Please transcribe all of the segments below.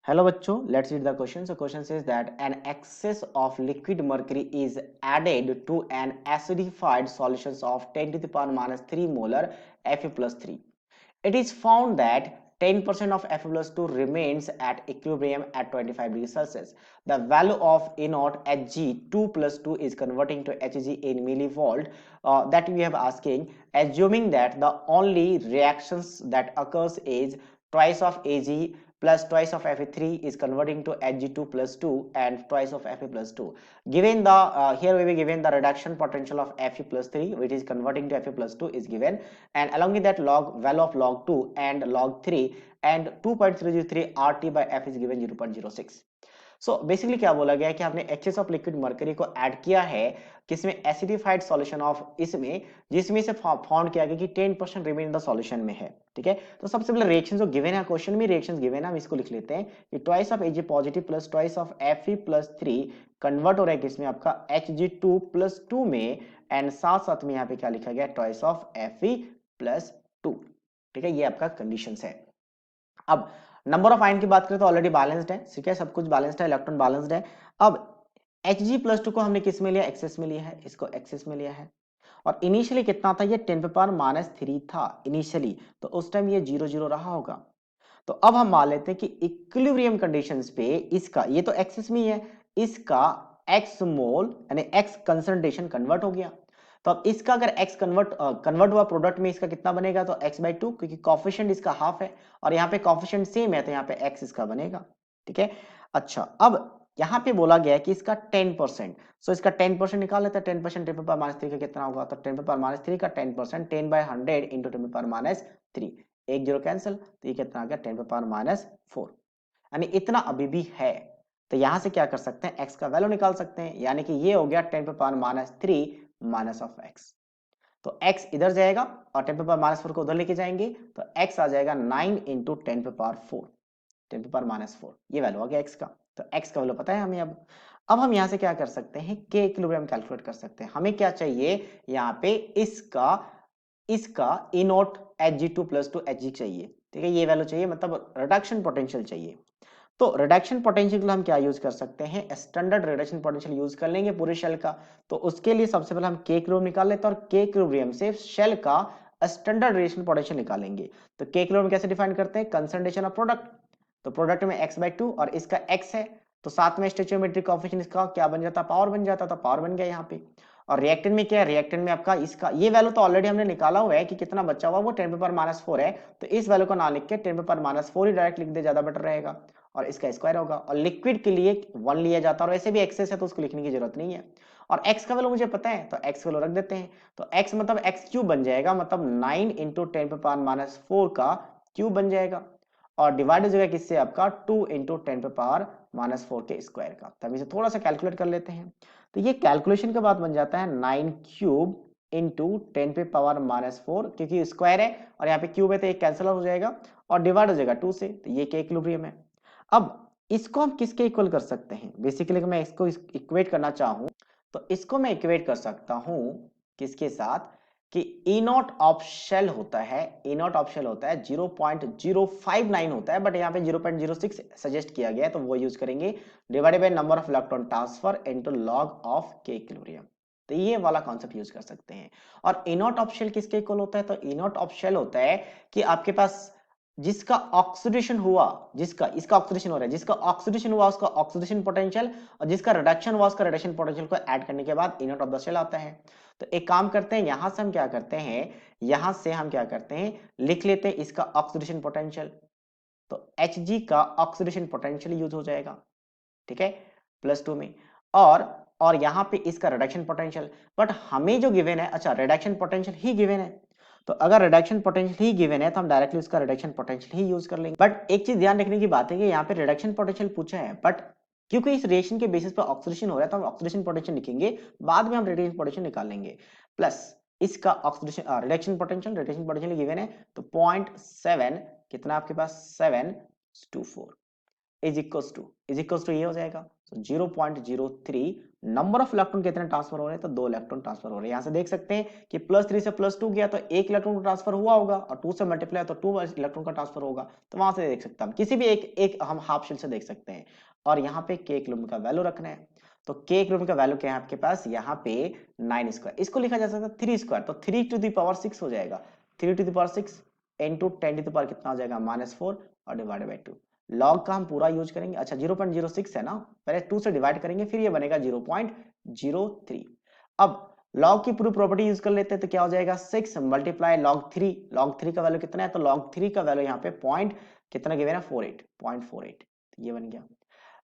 Hello बच्चों, let's read the question. So question says that an excess of liquid mercury is added to an acidified solutions of 10 to the power minus 3 molar Fe plus 3. It is found that 10% of Fe plus 2 remains at equilibrium at 25 degrees Celsius. The value of E naught Hg 2 plus 2 is converting to Hg in millivolt. That we have asking, assuming that the only reactions that occurs is twice of Ag plus twice of Fe3 is converting to Hg2 plus 2 and twice of Fe plus 2. Given the here we will given the reduction potential of Fe plus 3 which is converting to Fe plus 2 is given, and along with that log value of log 2 and log 3 and 2.303 RT by F is given 0.06. So basically क्या बोला गया है कि आपने access of liquid mercury को add किया है किसमें, एसिडिफाइड सॉल्यूशन ऑफ इसमें, जिसमें से फाउंड किया गया कि 10% रिमेन इन द सॉल्यूशन में है। ठीक है, तो सबसे पहले रिएक्शन जो गिवन है क्वेश्चन में, रिएक्शंस गिवन है, हम इसको लिख लेते हैं कि twice of Ag positive plus twice of Fe plus 3 convert हो रहा है किसमें, आपका Hg2 प्लस 2 में, एंड साथ साथ में यहाँ पे क्या लिखा गया, ट्वाइस ऑफ Fe प्लस 2। ठीक है, ये आपका कंडीशन है। अब नंबर ऑफ आयन की बात करें तो ऑलरेडी बैलेंस्ड है, ठीक है, सब कुछ बैलेंस्ड है, इलेक्ट्रॉन बैलेंस्ड है। अब Hg प्लस 2 को हमने किस में लिया, एक्सेस में लिया है, इसको एक्सेस में लिया है, और इनिशियली कितना था, ये 10 पे पावर माइनस 3 था इनिशियली, तो उस टाइम ये 0 0 रहा होगा। तो अब हम मान लेते हैं कि इक्विलिब्रियम कंडीशंस पे इसका, ये तो एक्सेस में ही है, इसका x मोल यानी x कंसंट्रेशन कन्वर्ट हो गया। तो अब इसका अगर x कन्वर्ट हुआ प्रोडक्ट में, इसका कितना बनेगा, तो x/2, क्योंकि कॉफिशिएंट इसका हाफ है और यहाँ पे कॉफिशिएंट सेम है, तो यहाँ पे x इसका बनेगा। ठीक है, अच्छा, अब यहाँ पे बोला गया है कि इसका 10%, सो इसका 10% निकाल लेते हैं। 10% 10 पे पावर माइनस 3 का कितना होगा, तो 10 पे पावर माइनस 3 का 10%, 10/100 इंटू 10 पे पावर माइनस 3, एक जीरो कैंसिल, तो ये कितना आ गया, 10 पे पावर माइनस 4, यानी इतना अभी भी है। तो यहां से क्या कर सकते हैं, x का वैल्यू निकाल सकते हैं, यानी कि ये हो गया 10 पे power minus 3 minus of x। तो x इधर जाएगा और 10 पे पावर माइनस 4 को उधर लेके जाएंगे, तो x आ जाएगा 9 इंटू 10 पे पावर 4, 10 पे पावर माइनस 4, ये वैल्यू आ गया x का। तो x का वैल्यू पता है हमें। अब हम यहां से क्या कर सकते हैं, k इक्विलिब्रियम कैलकुलेट कर सकते हैं। हमें क्या चाहिए यहाँ पे, इसका E not Hg2 plus 2 Hg चाहिए। ठीक है, ये वैल्यू चाहिए, मतलब रिडक्शन पोटेंशियल चाहिए। तो रिडक्शन पोटेंशियल के लिए हम क्या यूज कर सकते हैं, स्टैंडर्ड रिडक्शन पोटेंशियल यूज कर लेंगे पूरे शेल का। तो उसके लिए सबसे पहले हम के इक्विलिब्रियम निकाल लेते हैं और के इक्विलिब्रियम से शेल का स्टैंडर्ड रिडक्शन पोटेंशियल निकालेंगे। तो के इक्विलिब्रियम कैसे डिफाइन करते हैं, कंसंट्रेशन ऑफ प्रोडक्ट, तो प्रोडक्ट में x/2 और इसका x है, तो साथ में स्टोइचियोमेट्रिक कोएफिशिएंट इसका क्या बन जाता, पावर बन जाता, तो पावर बन गया यहाँ पे। और रिएक्टेंट में क्या है, रिएक्टेंट में आपका इसका ये वैल्यू तो ऑलरेडी हमने निकाला हुआ है कि कितना बचा हुआ, वो 10 पे पावर माइनस 4 है, तो इस वैल्यू को ना लिख के 10 पे पावर माइनस 4 ही डायरेक्ट लिख दे, ज्यादा बेटर रहेगा, और इसका स्क्वायर होगा। और लिक्विड के लिए 1 लिया जाता है, और वैसे भी एक्सेस है तो उसको लिखने की जरूरत नहीं है। और x का वैल्यू मुझे पता है, तो x वैल्यू रख देते हैं, तो x मतलब x क्यूब बन जाएगा, मतलब 9 इंटू 10 पे पावर माइनस 4 का क्यूब बन जाएगा, और डिवाइड हो जाएगा किससे, आपका 2 इंटू 10 पे पावर माइनस 4 के स्क्वायर का। तब इसे थोड़ा सा कैलकुलेट कर लेते हैं, तो ये कैलकुलेशन के बाद बन जाता है 9 क्यूब इंटू 10 पे पावर माइनस 4, क्योंकि स्क्वायर है और यहाँ पे क्यूब है तो एक कैंसिल हो जाएगा और डिवाइड हो जाएगा 2 से, तो ये के इक्विलिब्रियम है। अब इसको हम किसके इक्वल कर सकते हैं, बेसिकली मैं इसको इक्वेट करना चाहूं तो इसको मैं इक्वेट कर सकता हूं किसके साथ, कि E नॉट ऑफ शेल होता है, E नॉट ऑफ शेल होता है 0.059 होता है, बट यहाँ पे 0.06 सजेस्ट किया गया है, तो वो यूज करेंगे, divided by number of electron transfer into log of के इक्विलिब्रियम। तो ये वाला कॉन्सेप्ट यूज कर सकते हैं। और E नॉट ऑफ शेल किसके इक्वल होता है, तो E नॉट ऑफ शेल होता है कि आपके पास जिसका ऑक्सीडेशन हुआ, जिसका इसका ऑक्सीडेशन हो रहा है, जिसका ऑक्सीडेशन हुआ उसका ऑक्सीडेशन पोटेंशियल, और जिसका रिडक्शन हुआ उसका रिडक्शन पोटेंशियल को ऐड करने के बाद इनर्ट ऑफ द शेल आता है। तो एक काम करते हैं, यहां से हम क्या करते हैं, यहां से हम क्या करते हैं, लिख लेते हैं इसका ऑक्सीडेशन पोटेंशियल, तो Hg का ऑक्सीडेशन पोटेंशियल यूज हो जाएगा। ठीक है, +2 में, और यहां पे इसका रिडक्शन पोटेंशियल, बट हमें जो गिवन है, अच्छा रिडक्शन पोटेंशियल ही गिवन है, तो अगर रिडक्शन पोटेंशियल ही गिवन है तो हम डायरेक्टली उसका रिडक्शन पोटेंशियल ही यूज कर लेंगे। बट एक चीज ध्यान रखने की बात है कि यहाँ पे रिडक्शन पोटेंशियल पूछा है, बट क्योंकि इस रिएक्शन के बेसिस पर ऑक्सीडेशन हो रहा है तो हम ऑक्सीडेशन पोटेंशियल लिखेंगे, बाद में हम रिडक्शन पोटेंशियल निकाल लेंगे। प्लस इसका ऑक्सीडेशन रिडक्शन पोटेंशियल गिवन है, तो 0.7 कितना आपके पास 724 इज इक्वल टू ये हो जाएगा। So 0.03 नंबर ऑफ इलेक्ट्रॉन कितने ट्रांसफर हो रहे हैं, तो 2 इलेक्ट्रॉन ट्रांसफर हो रहे हैं। यहां से देख सकते हैं कि +3 से +2 गया तो 1 इलेक्ट्रॉन का ट्रांसफर हुआ होगा, और 2 से मल्टीप्लाई तो 2 इलेक्ट्रॉन का ट्रांसफर होगा। तो वहां से देख सकते हैं, किसी भी एक हम हाफ शेल से देख सकते हैं। और यहाँ पे k किलोमीटर का वैल्यू रखना है, तो k किलोमीटर का वैल्यू क्या है आपके पास, यहाँ पे 9 स्क्वायर, इसको लिखा जा सकता है 3 स्क्वायर, तो 3 टू द पावर 6 हो जाएगा। 3 to the power 6 into 10 to the power कितना हो जाएगा, -4, और डिवाइडेड बाई 2। लॉग का हम पूरा यूज करेंगे। अच्छा 0.06 है ना, पहले 2 से डिवाइड करेंगे, फिर ये बनेगा 0.03। अब लॉग की पूरी प्रॉपर्टी यूज कर लेते हैं, तो क्या हो जाएगा 6 मल्टीप्लाई लॉग 3। लॉग 3 का वैल्यू कितना है, तो लॉग 3 का वैल्यू यहाँ पे पॉइंट कितना गिवन है, 0.48, ये बन गया।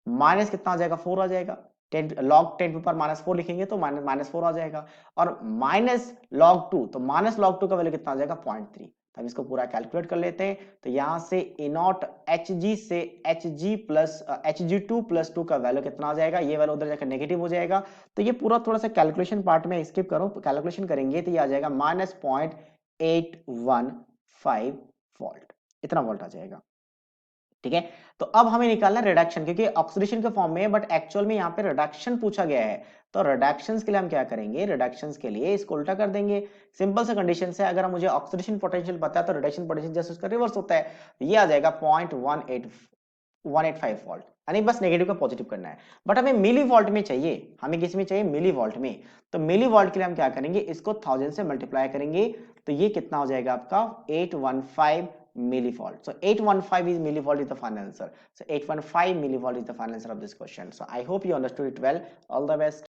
माइनस कितना आ जाएगा, 4 आ जाएगा। 10 लॉग 10 पर -4 लिखेंगे तो -4 आ जाएगा। और माइनस लॉग 2, तो माइनस लॉग 2 का वैल्यू कितना आ जाएगा, 0.3। तो हम इसको पूरा कैलकुलेट कर लेते हैं। तो यहां से A0 Hg से Hg2+2 का वैल्यू कितना आ जाएगा, ये वैल्यू उधर जाकर नेगेटिव हो जाएगा। तो ये पूरा थोड़ा सा कैलकुलेशन पार्ट में स्किप करो, कैलकुलेशन करेंगे तो ये आ जाएगा -0.815 वोल्ट, इतना वोल्ट आ जाएगा। ठीक है, तो अब हमें निकालना है रिडक्शन, क्योंकि ऑक्सीडेशन के फॉर्म में है, बट एक्चुअल में यहाँ पे रिडक्शन पूछा गया है। तो रिडक्शंस के लिए हम क्या करेंगे, रिडक्शंस के लिए इसको उल्टा कर देंगे। सिंपल सा कंडीशन से अगर मुझे ऑक्सीडेशन पोटेंशियल पता है तो रिडक्शन पोटेंशियल जैसे उसका रिवर्स होता है। ये आ जाएगा 0.185 वोल्ट, यानी बस नेगेटिव का पॉजिटिव करना है। बट हमें मिली वोल्ट में चाहिए, हमें किस में चाहिए, मिली वोल्ट में। तो मिली वोल्ट के लिए हम क्या करेंगे, इसको 1000 से मल्टीप्लाई करेंगे, तो ये कितना हो जाएगा आपका 815 millivolt. So 815 is millivolt is the final answer. So 815 millivolt is the final answer of this question. So I hope you understood it well. All the best.